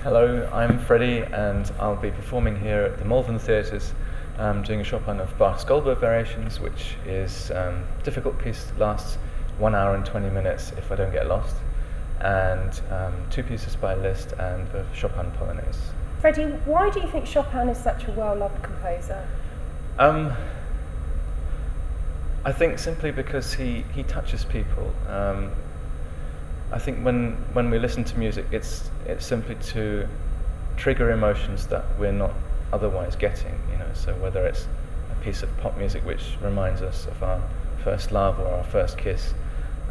Hello, I'm Freddy, and I'll be performing here at the Malvern Theatres, doing a Chopin of Bach's Goldberg Variations, which is a difficult piece that lasts 1 hour and 20 minutes if I don't get lost, and two pieces by Liszt and the Chopin Polonaise. Freddy, why do you think Chopin is such a well-loved composer? I think simply because he touches people. I think when we listen to music, it's simply to trigger emotions that we're not otherwise getting. So whether it's a piece of pop music which reminds us of our first love or our first kiss,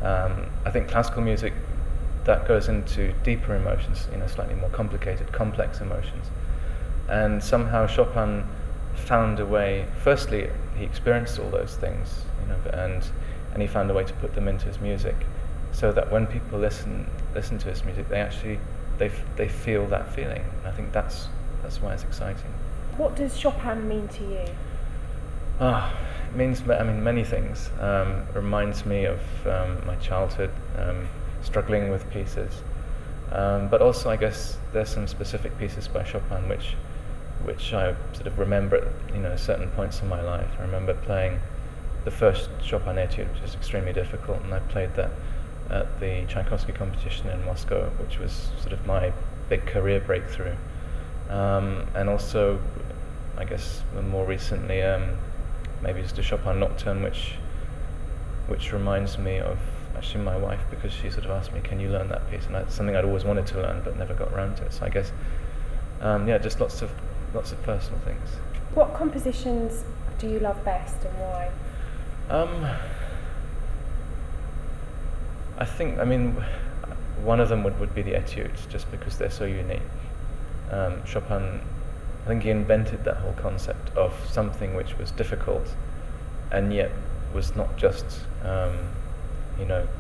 I think classical music that goes into deeper emotions, slightly more complicated, complex emotions, and somehow Chopin found a way. Firstly, he experienced all those things, and he found a way to put them into his music, so that when people listen to his music, they feel that feeling. And I think that's why it's exciting. What does Chopin mean to you? It means many things. Reminds me of my childhood, struggling with pieces, but also I guess there's some specific pieces by Chopin which I sort of remember at certain points in my life. I remember playing the first Chopin etude, which was extremely difficult, and I played that at the Tchaikovsky competition in Moscow, which was sort of my big career breakthrough. And also, I guess more recently, maybe just a Chopin nocturne, which reminds me of actually my wife, because she sort of asked me, "Can you learn that piece?" And that's something I'd always wanted to learn, but never got around to it. So I guess, just lots of personal things. What compositions do you love best, and why? I think, one of them would be the etudes, just because they're so unique. Chopin, I think he invented that whole concept of something which was difficult, and yet was not just,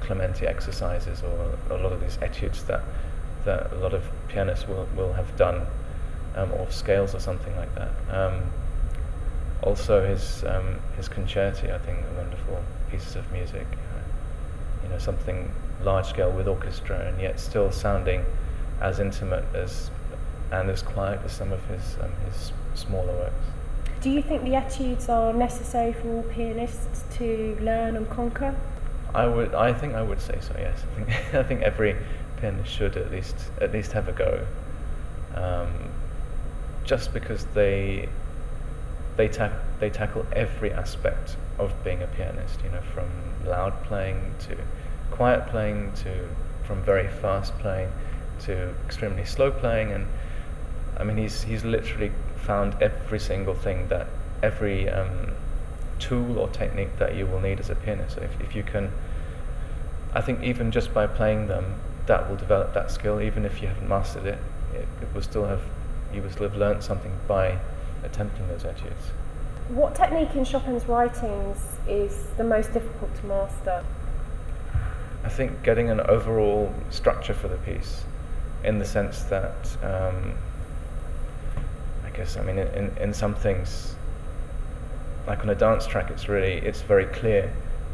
Clementi exercises or a lot of these etudes that a lot of pianists will have done, or scales or something like that. Also his concerti, I think, are wonderful pieces of music. Something large scale with orchestra, and yet still sounding as intimate and as quiet as some of his smaller works. Do you think the etudes are necessary for all pianists to learn and conquer? I think I would say so. Yes, I think every pianist should at least have a go. Just because they tackle every aspect of being a pianist, from loud playing to quiet playing, from very fast playing to extremely slow playing, and he's literally found every single thing, that every tool or technique that you will need as a pianist. So if you can, I think even just by playing them, that will develop that skill. Even if you haven't mastered it, you will still have learned something by attempting those etudes. What technique in Chopin's writings is the most difficult to master? I think getting an overall structure for the piece, in the sense that in some things, like on a dance track, it's very clear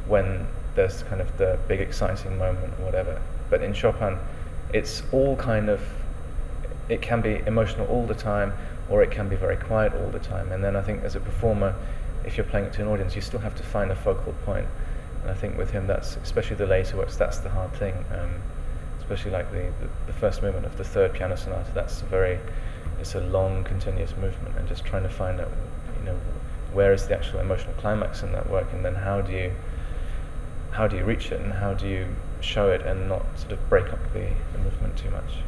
when there's kind of the big exciting moment or whatever. But in Chopin, it's all it can be emotional all the time, or it can be very quiet all the time. And then I think as a performer, if you're playing it to an audience, you still have to find a focal point. And I think with him, that's, especially the later works, that's the hard thing. Especially like the first movement of the third piano sonata, it's a long continuous movement, and just trying to find out, where is the actual emotional climax in that work, and then how do you reach it, and how do you show it and not sort of break up the movement too much.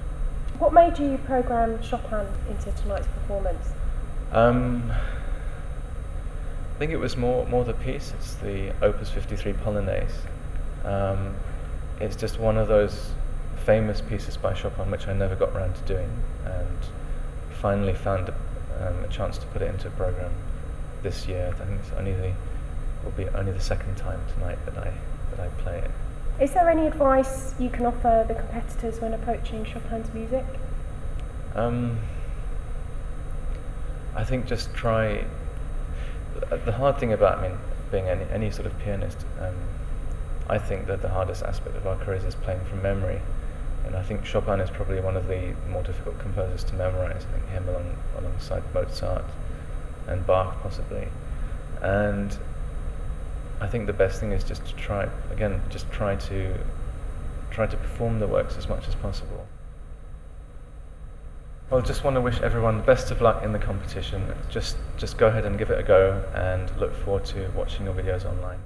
What made you program Chopin into tonight's performance? I think it was more the piece. It's the Opus 53 Polonaise. It's just one of those famous pieces by Chopin which I never got around to doing, and finally found a chance to put it into a program this year. I think will be only the second time tonight that I play it. Is there any advice you can offer the competitors when approaching Chopin's music? I think just try. The hard thing about being any sort of pianist, I think that the hardest aspect of our careers is playing from memory, And I think Chopin is probably one of the more difficult composers to memorize. I think him alongside Mozart and Bach possibly. And I think the best thing is just to try to perform the works as much as possible. Well, just want to wish everyone the best of luck in the competition. Just go ahead and give it a go, and look forward to watching your videos online.